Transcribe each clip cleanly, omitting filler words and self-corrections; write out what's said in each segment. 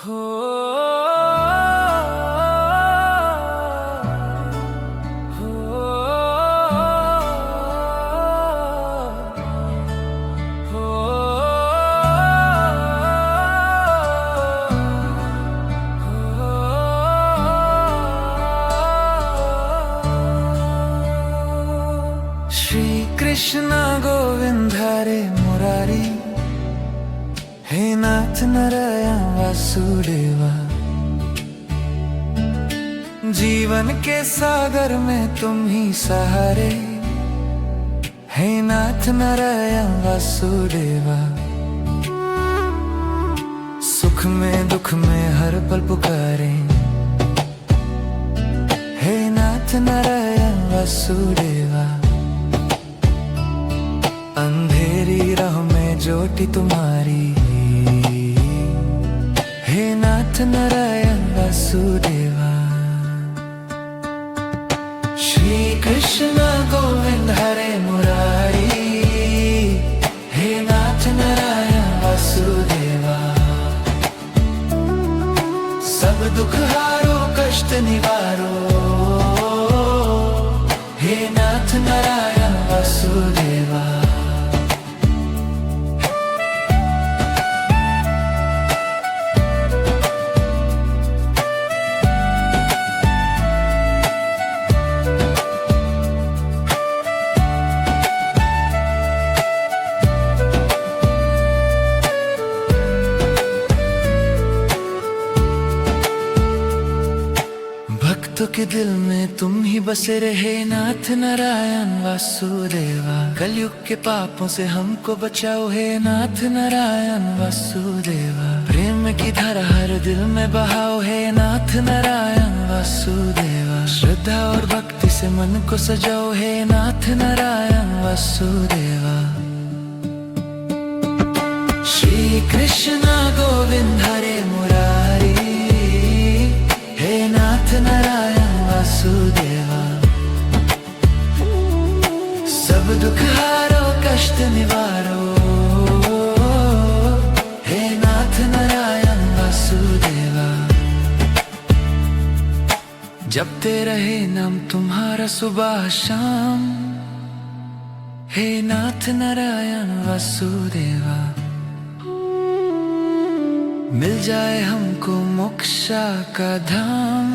हो हो हो श्री कृष्ण गोविंद हरे मुरारी, हे नाथ नारायण वासुदेवा। जीवन के सागर में तुम ही सहारे, हे नाथ नारायण वासुदेवा। सुख में दुख में हर पल पुकारे, हे नाथ नारायण वासुदेवा। अंधेरी राह में ज्योति तुम्हारी, हे नाथ नारायण वासुदेवा। श्री कृष्ण गोविंद हरे मुरारी, हे नाथ नारायण वासुदेवा। सब दुख हारो कष्ट निवारो, हे नाथ नारायण वासुदेवा। भक्तों के दिल में तुम ही बसे रहे, नाथ नारायण वासुदेवा। कलयुग के पापों से हमको बचाओ, हे नाथ नारायण वासुदेवा। प्रेम की धारा हर दिल में बहाओ, हे नाथ नारायण वासुदेवा। श्रद्धा और भक्ति से मन को सजाओ, हे नाथ नारायण वासुदेवा। श्री कृष्ण गोविंद हरे मुरारी, हे नाथ नारायण वासुदेवा। सब दुख हारो कष्ट निवारो, हे नाथ नारायण वासुदेवा। जपते रहे नाम तुम्हारा सुबह शाम, हे नाथ नारायण वासुदेवा। मिल जाए हमको मोक्ष का धाम,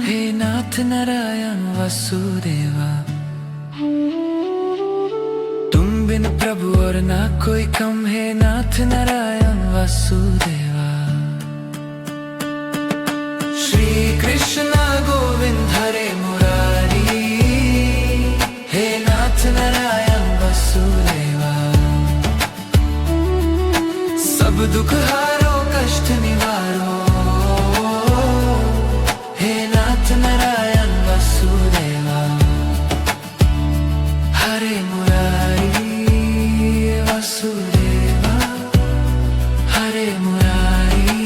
हे नाथ नारायण वासुदेवा। तुम बिन प्रभु और ना कोई कम, हे नाथ नारायण वासुदेवा। श्री कृष्ण गोविंद हरे मुरारी, हे नाथ नारायण वासुदेवा। सब दुख हारो कष्ट निवारो, हे नाथ नारायण वासुदेवा। हरे मुरारी वासुदेवा, हरे मुरारी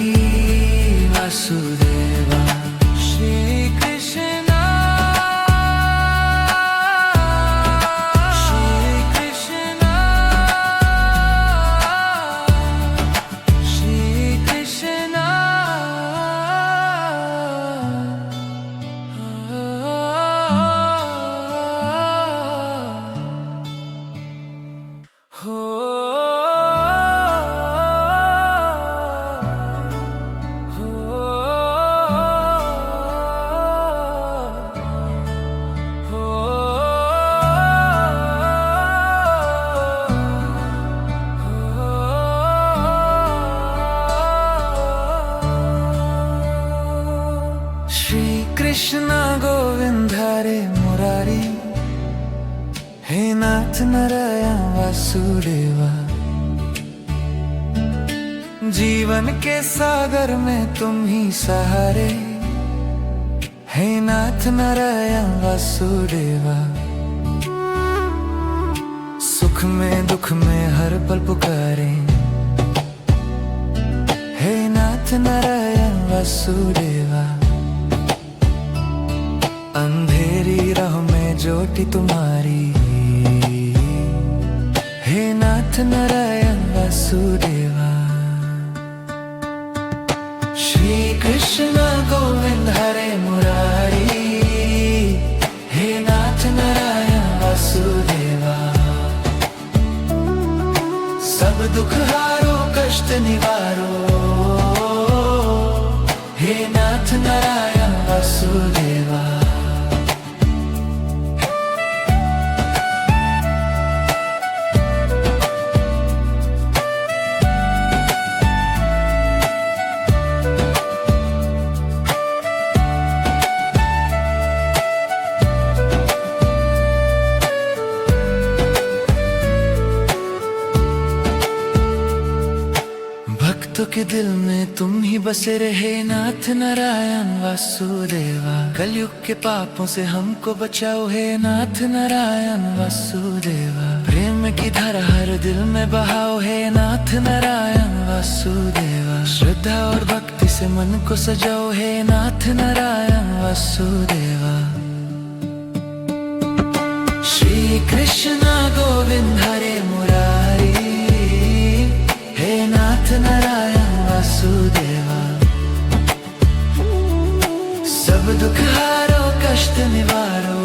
वासुदेवा। श्री कृष्ण श्री कृष्ण श्री कृष्ण। हो श्री कृष्ण गोविंद हरे मुरारी, हे नाथ नारायण वासुदेवा। जीवन के सागर में तुम ही सहारे, हे नाथ नारायण वासुदेवा। सुख में दुख में हर पल पुकारे, हे नाथ नारायण वासुदेवा। अंधेरी राह में ज्योति तुम्हारी, हे नाथ नारायण वासुदेवा। श्री कृष्ण गोविंद हरे मुरारी, हे नाथ नारायण वासुदेवा। सब दुख हारो कष्ट निवारो, हे नाथ नारायण वासुदेवा। भक्तों के दिल में तुम ही बसे रहे नाथ नारायण वासुदेवा। कलयुग के पापों से हमको बचाओ हे नाथ नारायण वासुदेवा। प्रेम की धारा हर दिल में बहाओ हे नाथ नारायण वासुदेवा। श्रद्धा और भक्ति से मन को सजाओ हे नाथ नारायण वासुदेवा। श्री कृष्ण गोविंद हरे मुरारी, हे नाथ नारायण वासुदेवा। सब दुख हारो कष्ट निवारो,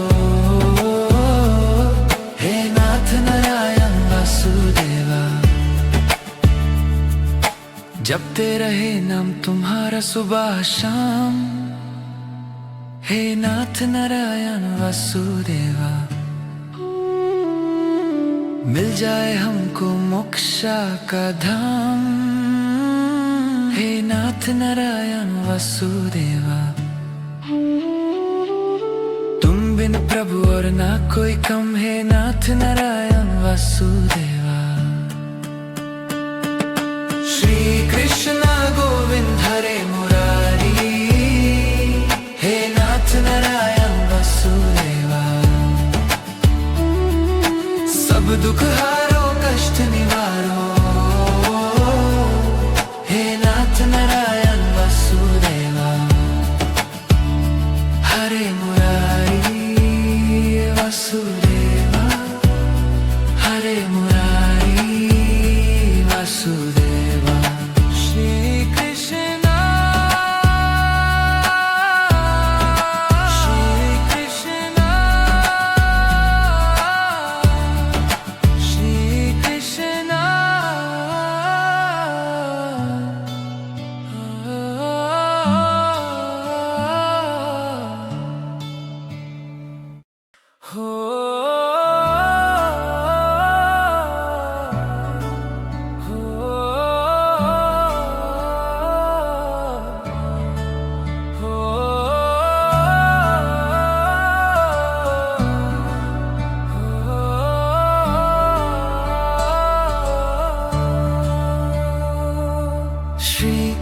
हे नाथ नारायण वासुदेवा। जपते रहे नाम तुम्हारा सुबह शाम, हे नाथ नारायण वासुदेवा। मिल जाए हमको मोक्ष का धाम, हे नाथ नारायण वासुदेवा। तुम बिन प्रभु और ना कोई कम, हे नाथ नारायण वासुदेवा। श्री कृष्ण गोविंद हरे मुरारी, हे नाथ नारायण वासुदेवा। सब दुख हारो कष्ट निवारो, हे नाथ नारायण वासुदेवा। हरे मुरारी वासुदेवा, हरे मुरारी वासुदेवा। श्री कृष्ण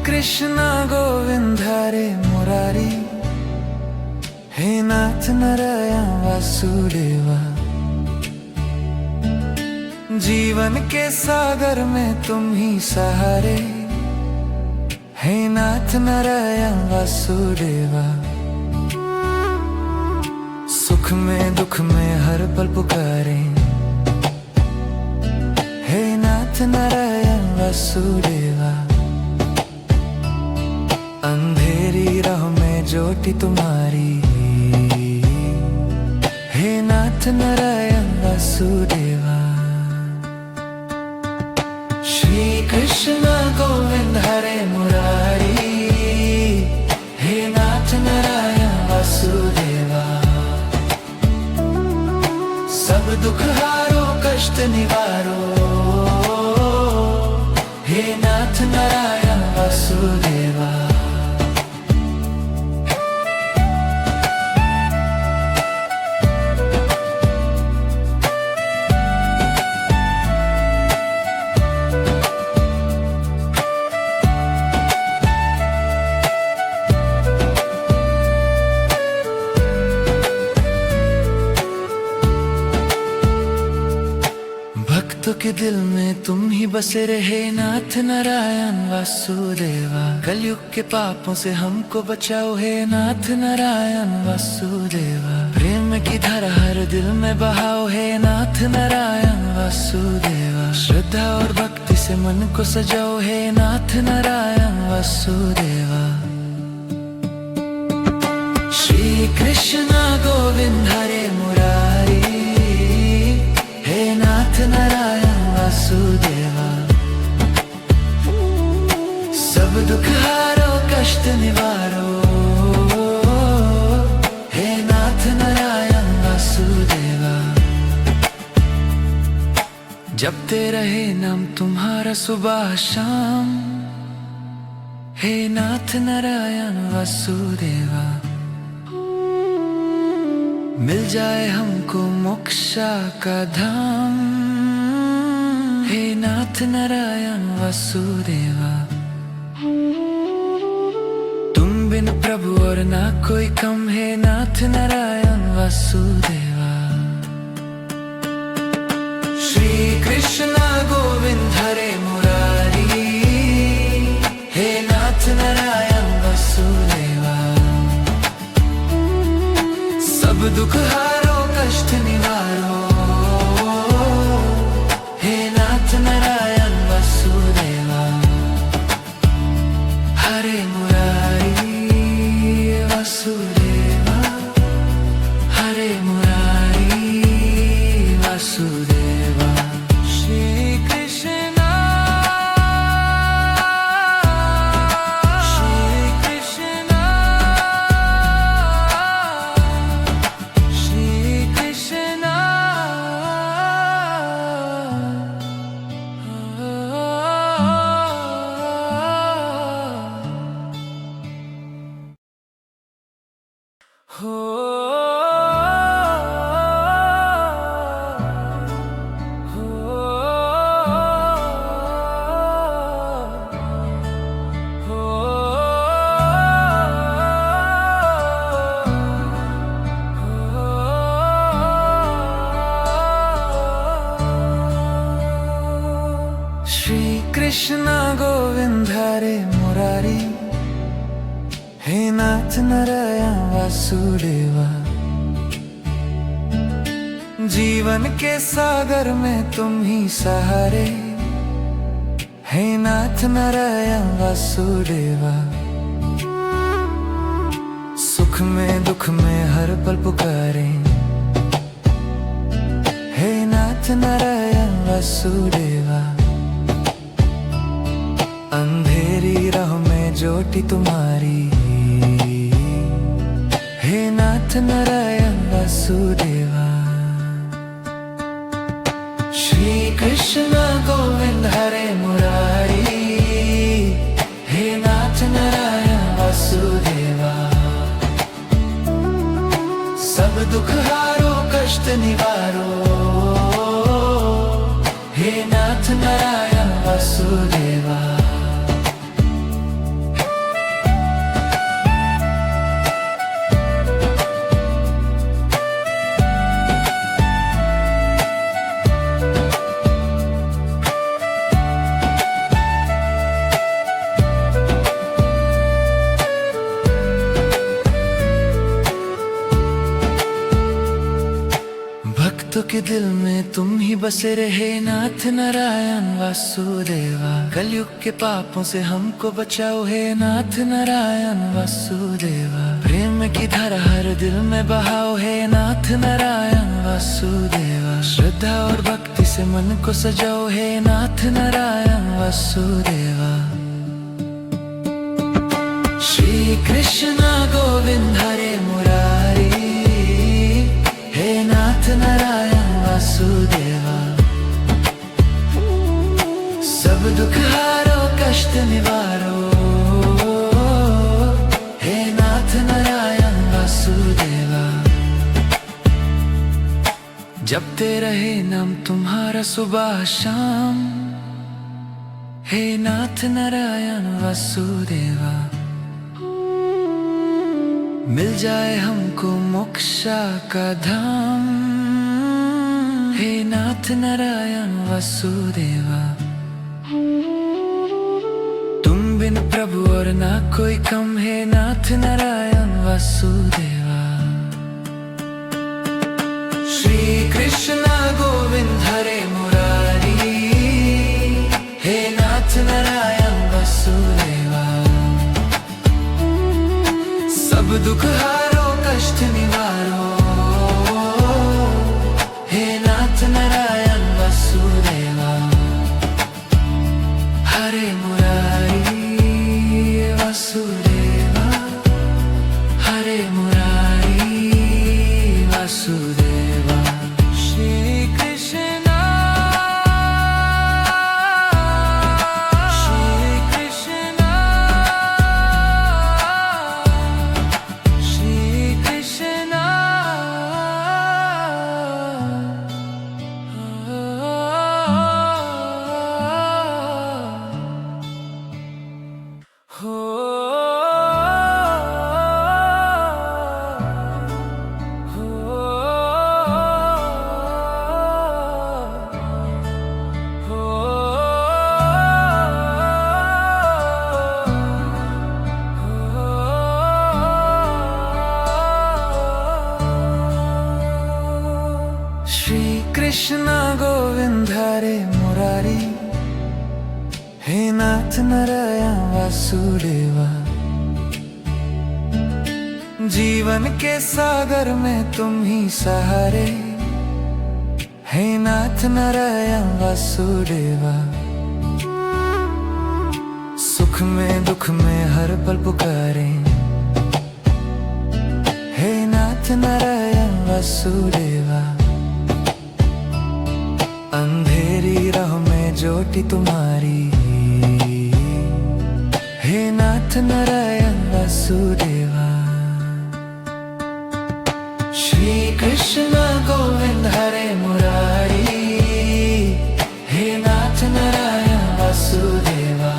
कृष्ण गोविंद हरे मुरारी, हे नाथ नारायण वासुदेवा। जीवन के सागर में तुम ही सहारे, हे नाथ नारायण वासुदेवा। सुख में दुख में हर पल पुकारे, हे नाथ नारायण वासुदेवा। अंधेरी राह में ज्योति तुम्हारी, हे नाथ नारायण वासुदेवा। श्री कृष्ण गोविंद हरे मुरारी, हे नाथ नारायण वासुदेवा। सब दुख हारो कष्ट निवारो, हे नाथ नारायण वासुदेवा। भक्तों के दिल में तुम ही बसे रहे नाथ नारायण वासुदेवा। कलयुग के पापों से हमको बचाओ हे नाथ नारायण वासुदेवा। प्रेम की धारा हर दिल में बहाओ हे नाथ नारायण वासुदेवा। श्रद्धा और भक्ति से मन को सजाओ हे नाथ नारायण वासुदेवा। कृष्ण गोविंद हरे मुरारी, हे नाथ नारायण वासुदेवा। सब दुख हारो कष्ट निवारो, हे नाथ नारायण वासुदेवा। जपते रहे नाम तुम्हारा सुबह शाम, हे नाथ नारायण वासुदेवा। मिल जाए हमको मोक्ष का धाम, हे नाथ नारायण वासुदेवा। तुम बिन प्रभु और ना कोई कम, है नाथ नारायण वासुदेवा। श्री कृष्ण गोविंद हरे मुरारी, हे नाथ नारायण वासुदेवा। सब दुख हारो कष्ट निवारो, हे नाथ नारायण वासुदेवा। हरे मुरारी वासुदेवा, हरे मुरारी वासुदेवा। श्री कृष्ण श्री कृष्ण श्री कृष्ण। हो श्री कृष्ण गोविंद हरे मुरारी, हे नाथ नारायण वासुदेवा। जीवन के सागर में तुम ही सहारे, हे नाथ नारायण वासुदेवा। सुख में दुख में हर पल पुकारे, हे नाथ नारायण वासुदेवा। अंधेरी राह में ज्योति तुम्हारी, हे नाथ नारायण वासुदेवा। श्री कृष्ण गोविंद हरे मुरारी, हे नाथ नारायण वासुदेवा। सब दुख हारो कष्ट निवारो, हे नाथ नारायण वासुदेवा। भक्तों के दिल में तुम ही बसे रहे, नाथ नारायण वासुदेवा। कलयुग के पापों से हमको बचाओ, हे नाथ नारायण वासुदेवा। प्रेम की धारा हर दिल में बहाओ, हे नाथ नारायण वासुदेवा। श्रद्धा और भक्ति से मन को सजाओ, हे नाथ नारायण वासुदेवा। श्री कृष्ण गोविंद हरे मुरारी, हे नाथ नारायण वासुदेवा। सब दुख हारो कष्ट निवारो, हे नाथ नारायण वासुदेवा। जपते रहे नाम तुम्हारा सुबह शाम, हे नाथ नारायण वासुदेवा। मिल जाए हमको मोक्ष का धाम, हे नाथ नारायण वासुदेवा। तुम बिन प्रभु और ना कोई कम, है नाथ नारायण वासुदेवा। श्री कृष्ण गोविंद हरे मुरारी, हे नाथ नारायण वासुदेवा। सब दुख हारो कष्ट निवारो, हे नाथ नारायण वासुदेवा। हरे मुरारी वासुदेवा, हरे मुरारी वासुदेवा। श्री कृष्ण श्री कृष्ण श्री कृष्ण। हो श्री कृष्ण गोविंद हरे मुरारी, हे नाथ नारायण वासुदेवा। जीवन के सागर में तुम ही सहारे, हे नाथ नारायण वासुदेवा। सुख में दुख में हर पल पुकारे, हे नाथ नारायण वासुदेवा। अंधेरी राह में ज्योति तुम्हारी, हे नाथ नारायण वासुदेवा। श्री कृष्ण गोविंद हरे मुरारी, हे नाथ नारायण वासुदेवा।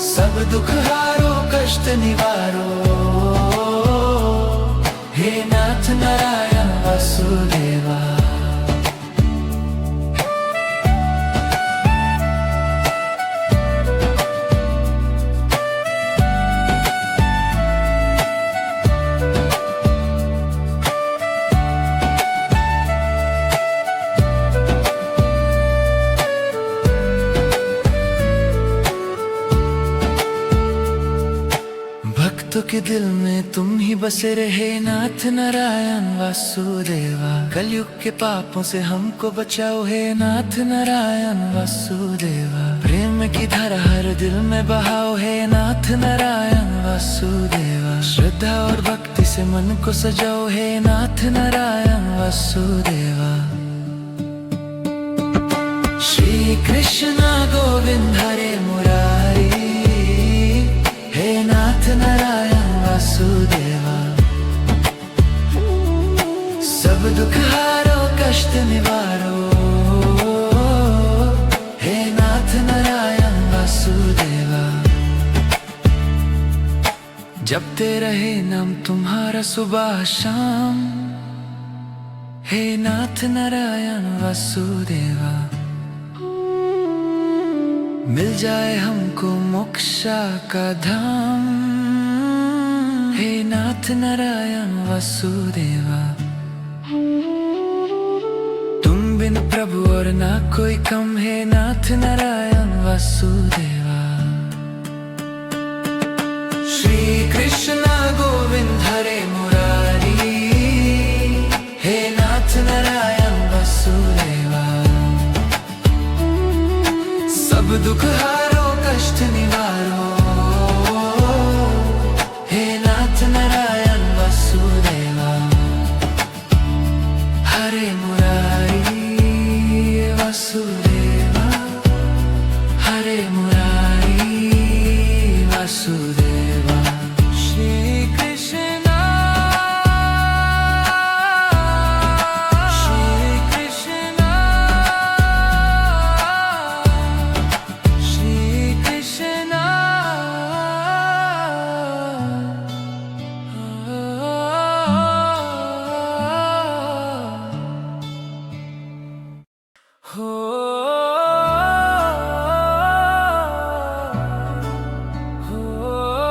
सब दुख हारो कष्ट निवारो, हे नाथ नारायण वासुदेवा। भक्तों के दिल में तुम ही बसे रहे, नाथ नारायण वासुदेवा। कलयुग के पापों से हमको बचाओ, हे नाथ नारायण वासुदेवा। प्रेम की धारा हर दिल में बहाओ, हे नाथ नारायण वासुदेवा। श्रद्धा और भक्ति से मन को सजाओ, हे नाथ नारायण वासुदेवा। श्री कृष्ण गोविंद हरे मुरारी, हे नाथ नारायण वासुदेवा। सब दुख हारो कष्ट निवारो, हे नाथ नारायण वासुदेवा। जपते रहे नाम तुम्हारा सुबह शाम, हे नाथ नारायण वासुदेवा। मिल जाए हमको मोक्ष का धाम, हे नाथ नारायण वासुदेवा। तुम बिन प्रभु और ना कोई कम, हे नाथ नारायण वासुदेवा। श्री कृष्ण गोविंद हरे मुरारी, हे नाथ नारायण वासुदेवा। सब दुख हारो कष्ट निवारो, हे नाथ नारायण वासुदेवा। हरे मुरारी वासुदेवा, हरे मुरारी वासुदेवा। श्री कृष्ण हो। हो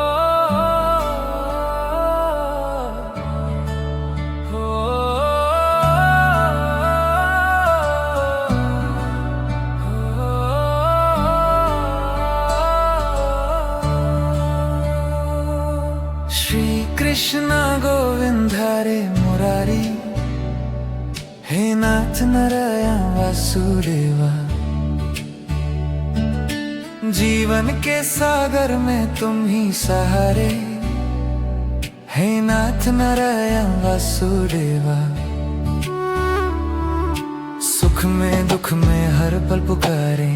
कृष्णा गोविंद हरे मुरारी, हे नाथ नारायण वासुदेवा। जीवन के सागर में तुम ही सहारे, हे नाथ नारायण वासुदेवा। सुख में दुख में हर पल पुकारे,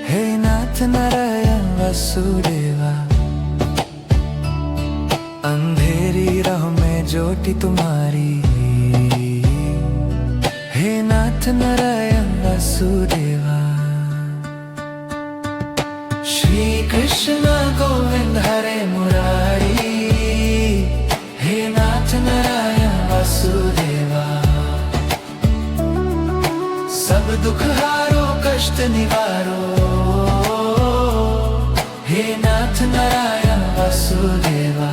हे नाथ नारायण वासुदेवा। अंधेरी राह में ज्योति तुम्हारी, हे नाथ नारायण वासुदेवा। श्री कृष्ण गोविंद हरे मुरारी, हे नाथ नारायण वासुदेवा। सब दुख हारो कष्ट निवारो, हे नाथ नारायण वासुदेवा।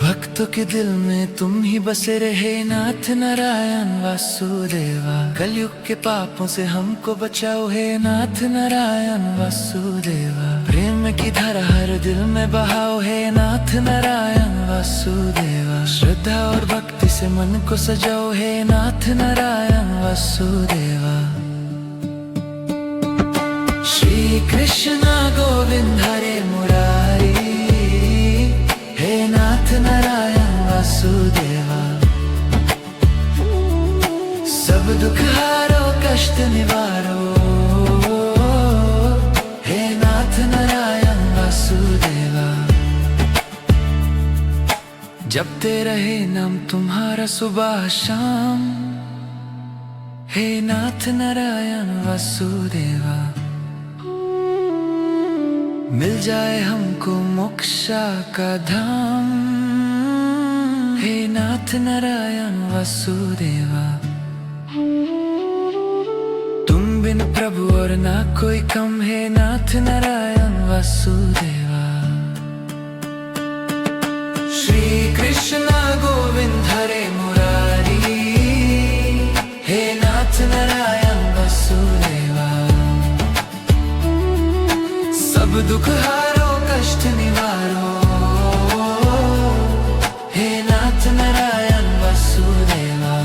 भक्तों के दिल में तुम ही बसे रहे, नाथ नारायण वासुदेवा। कलयुग के पापों से हमको बचाओ, हे नाथ नारायण वासुदेवा। प्रेम की धारा हर दिल में बहाओ, हे नाथ नारायण वासुदेवा। श्रद्धा और भक्ति से मन को सजाओ, हे नाथ नारायण वासुदेवा। श्री कृष्ण गोविंद हरे मुरारी, हे नाथ नारायण वासुदेवा। सब दुख हारो कष्ट निवारो, हे नाथ नारायण वासुदेवा। जपते रहे नाम तुम्हारा सुबह शाम, हे नाथ नारायण वासुदेवा। मिल जाए हमको मोक्ष का धाम, हे नाथ नारायण वासुदेवा। तुम बिन प्रभु और ना कोई कम, हे नाथ नारायण वासुदेवा। श्री कृष्ण गोविंद हरे मुरारी, हे नाथ नारायण वासुदेवा। सब दुख हारो कष्ट निवारो, हे नाथ नारायण वासुदेवा।